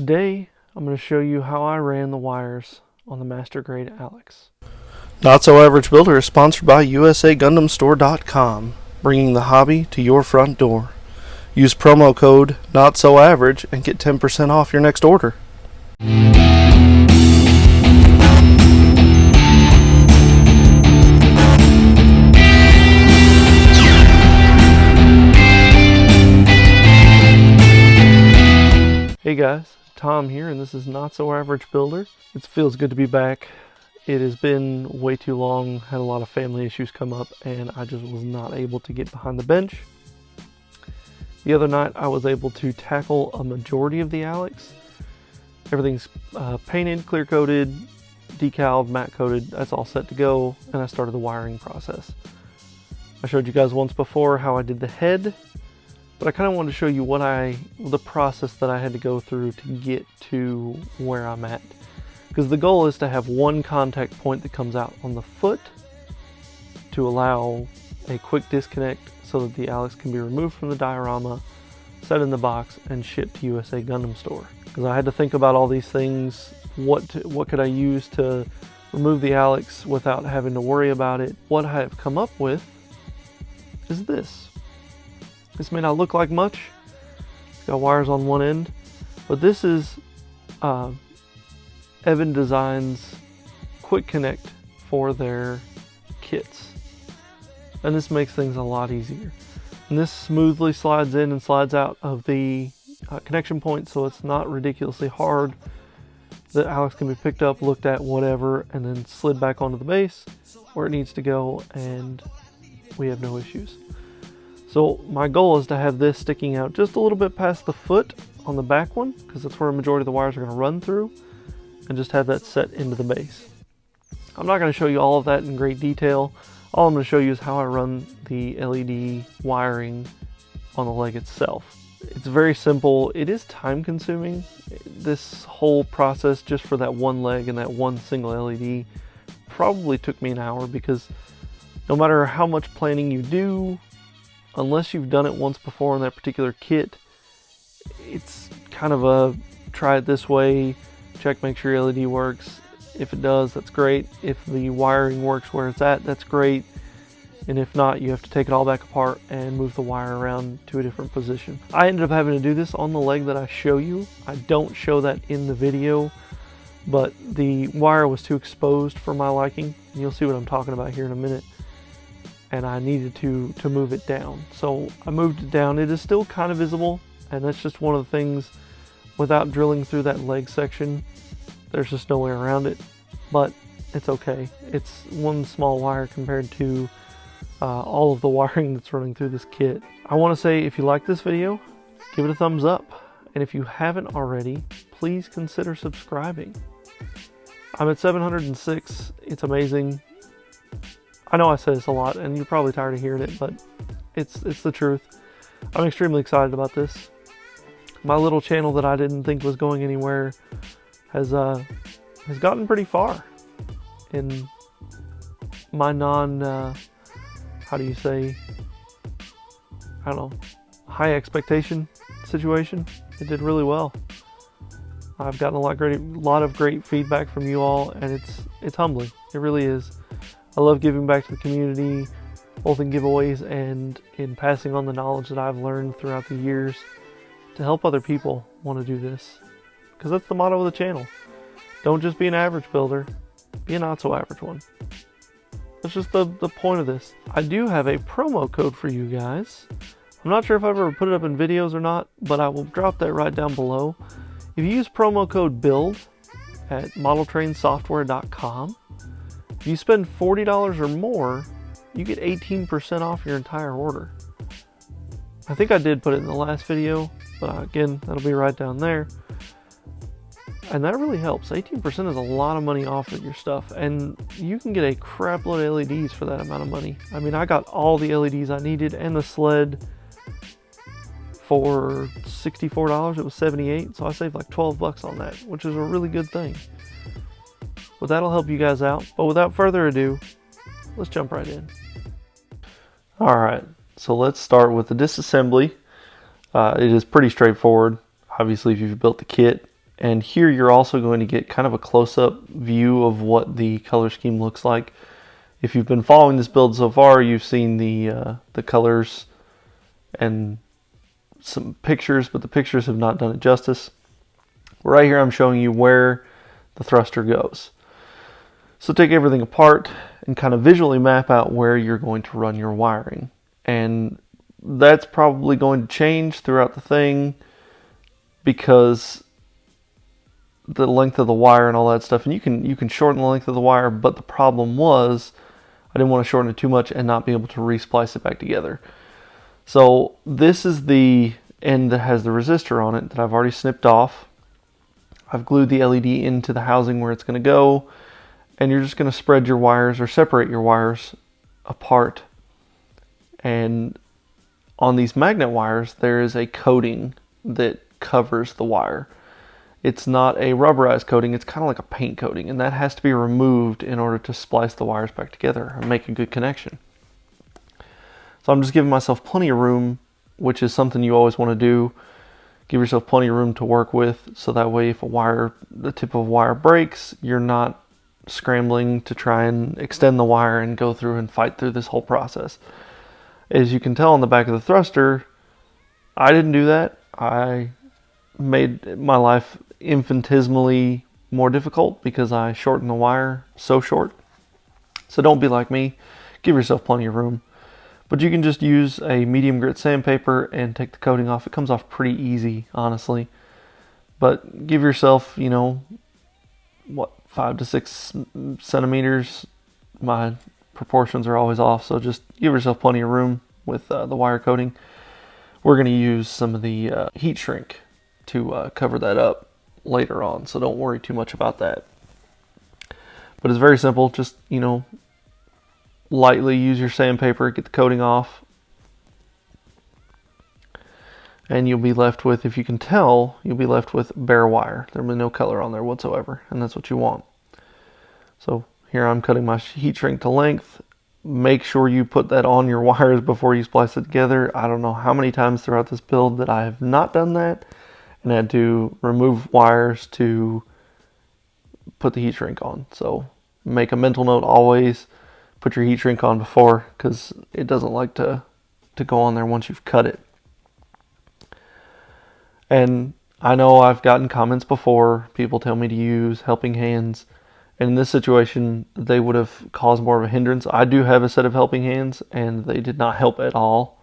Today, I'm going to show you how I ran the wires on the Master Grade Alex. Not So Average Builder is sponsored by USAGundamStore.com, bringing the hobby to your front door. Use promo code NOTSOAVERAGE and get 10% off your next order. Hey guys, Tom here, and this is Not So Average Builder. It feels good to be back. It has been way too long, had a lot of family issues come up, and I just was not able to get behind the bench. The other night I was able to tackle a majority of the Alex. Everything's painted, clear coated, decaled, matte coated. That's all set to go, and I started the wiring process. I showed you guys once before how I did the head, but I kind of wanted to show you the process that I had to go through to get to where I'm at. Because the goal is to have one contact point that comes out on the foot to allow a quick disconnect so that the Alex can be removed from the diorama, set in the box, and shipped to USA Gundam Store. Because I had to think about all these things. What could I use to remove the Alex without having to worry about it? What I have come up with is this. This may not look like much. It's got wires on one end, but this is Evan Designs Quick Connect for their kits. And this makes things a lot easier. And this smoothly slides in and slides out of the connection point, so it's not ridiculously hard. The Alex can be picked up, looked at, whatever, and then slid back onto the base where it needs to go, and we have no issues. So my goal is to have this sticking out just a little bit past the foot on the back one, because that's where a majority of the wires are going to run through, and just have that set into the base. I'm not going to show you all of that in great detail. All I'm going to show you is how I run the LED wiring on the leg itself. It's very simple. It is time consuming. This whole process just for that one leg and that one single LED probably took me an hour, because no matter how much planning you do, unless you've done it once before in that particular kit, it's kind of a try it this way, check, make sure your LED works. If it does, that's great. If the wiring works where it's at, that's great. And if not, you have to take it all back apart and move the wire around to a different position. I ended up having to do this on the leg that I show you. I don't show that in the video, but the wire was too exposed for my liking. You'll see what I'm talking about here in a minute. And I needed to move it down. So I moved it down. It is still kind of visible, and that's just one of the things. Without drilling through that leg section, there's just no way around it, but it's okay. It's one small wire compared to all of the wiring that's running through this kit. I want to say, if you like this video, give it a thumbs up, and if you haven't already, please consider subscribing. I'm at 706. It's amazing. I know I say this a lot, and you're probably tired of hearing it, but it's the truth. I'm extremely excited about this. My little channel that I didn't think was going anywhere has gotten pretty far in my how do you say, I don't know, high expectation situation. It did really well. I've gotten a lot of great feedback from you all, and it's humbling. It really is. I love giving back to the community, both in giveaways and in passing on the knowledge that I've learned throughout the years to help other people want to do this. Because that's the motto of the channel. Don't just be an average builder, be a not so average one. That's just the point of this. I do have a promo code for you guys. I'm not sure if I've ever put it up in videos or not, but I will drop that right down below. If you use promo code BUILD at modeltrainsoftware.com, if you spend $40 or more, you get 18% off your entire order. I think I did put it in the last video, but again, that'll be right down there. And that really helps. 18% is a lot of money off of your stuff, and you can get a crap load of LEDs for that amount of money. I mean, I got all the LEDs I needed and the sled for $64. It was $78, so I saved like 12 bucks on that, which is a really good thing. But that'll help you guys out. But without further ado, let's jump right in. Alright, so let's start with the disassembly. It is pretty straightforward. Obviously, if you've built the kit And here you're also going to get kind of a close-up view of what the color scheme looks like. If you've been following this build so far, you've seen the colors and some pictures, but the pictures have not done it justice. Right here I'm showing you where the thruster goes. So take everything apart and kind of visually map out where you're going to run your wiring. And that's probably going to change throughout the thing because the length of the wire and all that stuff, and you can shorten the length of the wire, but the problem was I didn't want to shorten it too much and not be able to resplice it back together. So this is the end that has the resistor on it that I've already snipped off. I've glued the LED into the housing where it's going to go, and you're just going to spread your wires or separate your wires apart. And on these magnet wires there is a coating that covers the wire. It's not a rubberized coating, it's kind of like a paint coating, and that has to be removed in order to splice the wires back together and make a good connection. So I'm just giving myself plenty of room, which is something you always want to do. Give yourself plenty of room to work with, so that way if the tip of a wire breaks, you're not scrambling to try and extend the wire and go through and fight through this whole process. As you can tell on the back of the thruster, I didn't do that. I made my life infinitesimally more difficult because I shortened the wire so short. So don't be like me. Give yourself plenty of room. But you can just use a medium grit sandpaper and take the coating off. It comes off pretty easy, honestly. But give yourself, 5 to 6 centimeters. My proportions are always off, so just give yourself plenty of room with the wire coating. We're going to use some of the heat shrink to cover that up later on, so don't worry too much about that. But it's very simple. Just, lightly use your sandpaper, get the coating off, and you'll be left with, if you can tell, you'll be left with bare wire. There'll be no color on there whatsoever, and that's what you want. So here I'm cutting my heat shrink to length. Make sure you put that on your wires before you splice it together. I don't know how many times throughout this build that I have not done that and had to remove wires to put the heat shrink on. So make a mental note always. Put your heat shrink on before, because it doesn't like to go on there once you've cut it. And I know I've gotten comments before, people tell me to use helping hands, and in this situation they would have caused more of a hindrance. I do have a set of helping hands and they did not help at all,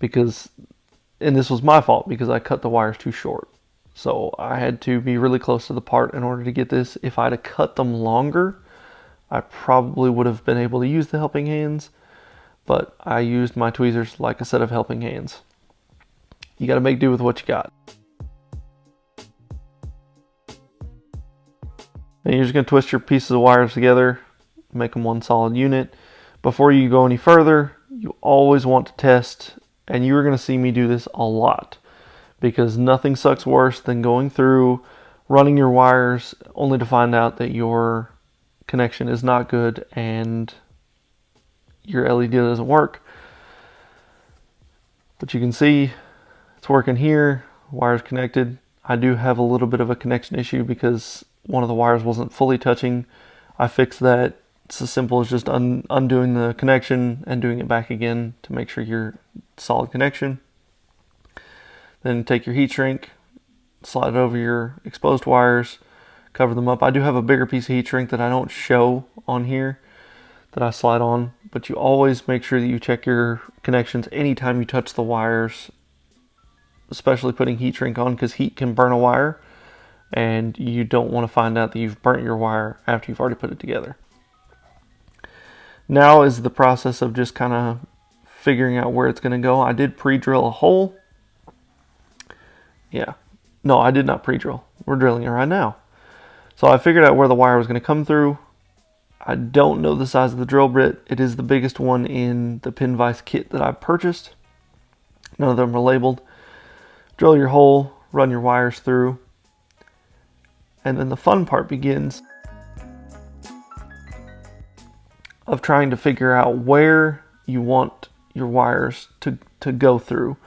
and this was my fault because I cut the wires too short. So I had to be really close to the part in order to get this. If I'd have cut them longer, I probably would have been able to use the helping hands, but I used my tweezers like a set of helping hands. You got to make do with what you got. And you're just going to twist your pieces of wires together, make them one solid unit. Before you go any further, you always want to test, and you're going to see me do this a lot, because nothing sucks worse than going through, running your wires, only to find out that your connection is not good and your LED doesn't work. But you can see it's working here, wires connected. I do have a little bit of a connection issue because one of the wires wasn't fully touching. I fixed that. It's as simple as just undoing the connection and doing it back again to make sure you're solid connection. Then take your heat shrink, slide it over your exposed wires, cover them up. I do have a bigger piece of heat shrink that I don't show on here that I slide on, but you always make sure that you check your connections anytime you touch the wires, especially putting heat shrink on, because heat can burn a wire and you don't want to find out that you've burnt your wire after you've already put it together. Now is the process of just kind of figuring out where it's going to go. I did pre-drill a hole. Yeah, no, I did not pre-drill. We're drilling it right now. So I figured out where the wire was going to come through. I don't know the size of the drill bit. It is the biggest one in the pin vise kit that I've purchased. None of them are labeled. Drill your hole, run your wires through, and then the fun part begins of trying to figure out where you want your wires to go through.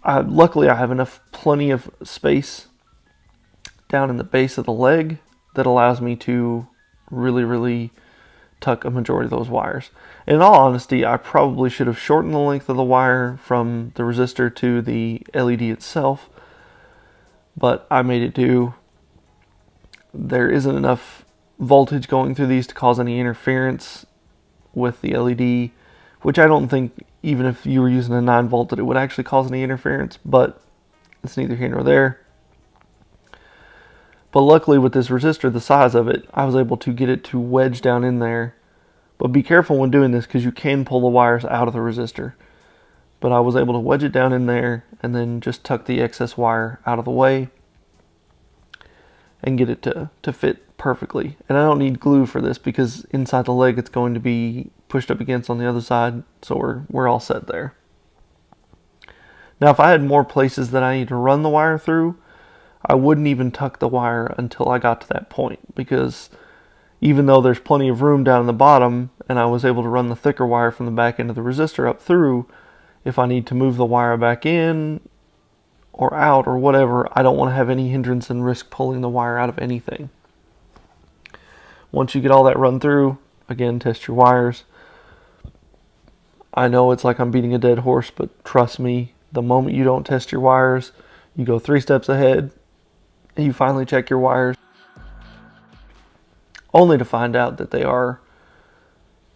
Luckily I have plenty of space down in the base of the leg that allows me to really tuck a majority of those wires. In all honesty, I probably should have shortened the length of the wire from the resistor to the LED itself, but I made it do. There isn't enough voltage going through these to cause any interference with the LED, which I don't think, even if you were using a 9 volt, that it would actually cause any interference, but it's neither here nor there. But luckily with this resistor, the size of it, I was able to get it to wedge down in there. But be careful when doing this, because you can pull the wires out of the resistor. But I was able to wedge it down in there and then just tuck the excess wire out of the way and get it to fit perfectly. And I don't need glue for this, because inside the leg it's going to be pushed up against on the other side, so we're all set there. Now if I had more places that I need to run the wire through, I wouldn't even tuck the wire until I got to that point, because even though there's plenty of room down in the bottom and I was able to run the thicker wire from the back end of the resistor up through, if I need to move the wire back in or out or whatever, I don't want to have any hindrance and risk pulling the wire out of anything. Once you get all that run through, again, test your wires. I know it's like I'm beating a dead horse, but trust me, the moment you don't test your wires, you go 3 steps ahead and you finally check your wires, only to find out that they are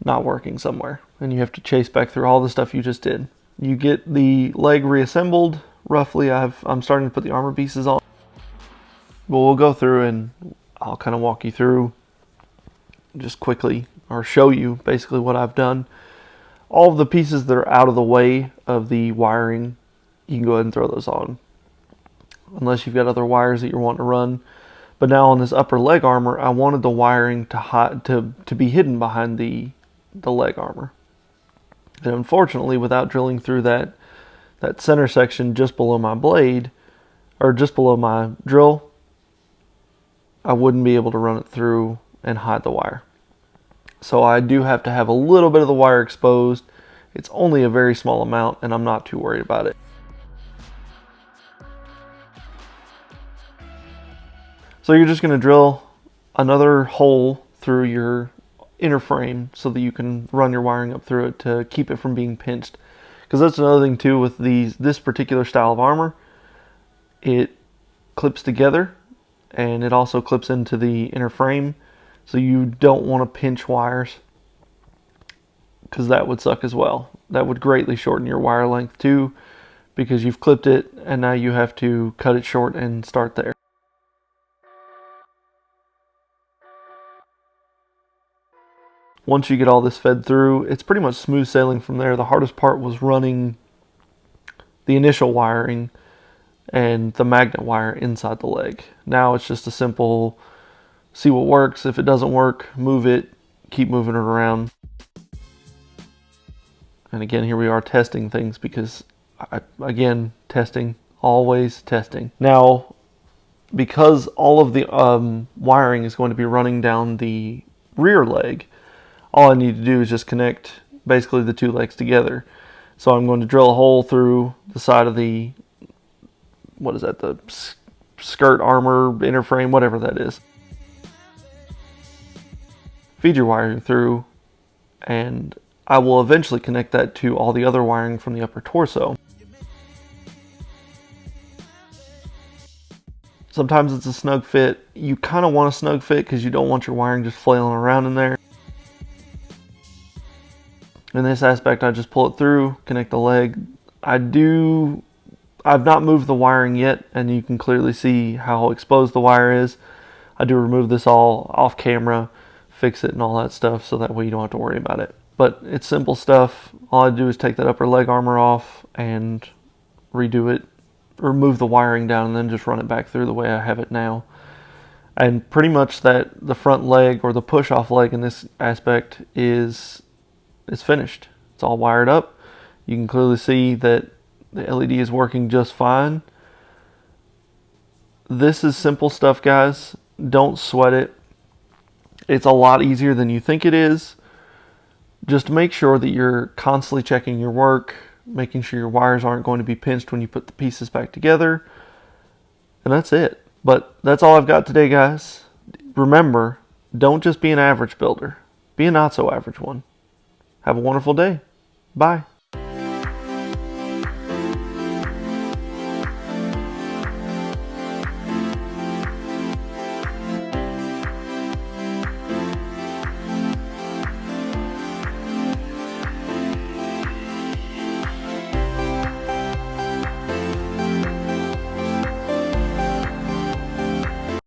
not working somewhere, and you have to chase back through all the stuff you just did. You get the leg reassembled. Roughly, I'm starting to put the armor pieces on. But we'll go through and I'll kind of walk you through just quickly, or show you basically what I've done. All of the pieces that are out of the way of the wiring, you can go ahead and throw those on, unless you've got other wires that you're wanting to run. But now on this upper leg armor, I wanted the wiring to be hidden behind the leg armor. And unfortunately, without drilling through that center section just below my blade, or just below my drill, I wouldn't be able to run it through and hide the wire. So I do have to have a little bit of the wire exposed. It's only a very small amount, and I'm not too worried about it. So you're just going to drill another hole through your inner frame so that you can run your wiring up through it to keep it from being pinched. Because that's another thing too with this particular style of armor. It clips together, and it also clips into the inner frame. So you don't want to pinch wires, because that would suck as well. That would greatly shorten your wire length too, because you've clipped it and now you have to cut it short and start there. Once you get all this fed through, it's pretty much smooth sailing from there. The hardest part was running the initial wiring and the magnet wire inside the leg. Now it's just a simple see what works. If it doesn't work, move it, keep moving it around. And again, here we are testing things, because again, testing, always testing. Now, because all of the wiring is going to be running down the rear leg, all I need to do is just connect basically the 2 legs together. So I'm going to drill a hole through the side of the, what is that, the skirt armor, inner frame, whatever that is. Feed your wiring through, and I will eventually connect that to all the other wiring from the upper torso. Sometimes it's a snug fit. You kind of want a snug fit because you don't want your wiring just flailing around in there. In this aspect, I just pull it through, connect the leg. I've not moved the wiring yet, and you can clearly see how exposed the wire is. I do remove this all off camera, fix it and all that stuff, so that way you don't have to worry about it. But it's simple stuff. All I do is take that upper leg armor off and redo it, remove the wiring down, and then just run it back through the way I have it now. And pretty much the front leg, or the push-off leg in this aspect, is finished. It's all wired up. You can clearly see that the LED is working just fine. This is simple stuff, guys. Don't sweat it. It's a lot easier than you think it is. Just make sure that you're constantly checking your work, making sure your wires aren't going to be pinched when you put the pieces back together. And that's it. But that's all I've got today, guys. Remember, don't just be an average builder. Be a not so average one. Have a wonderful day. Bye.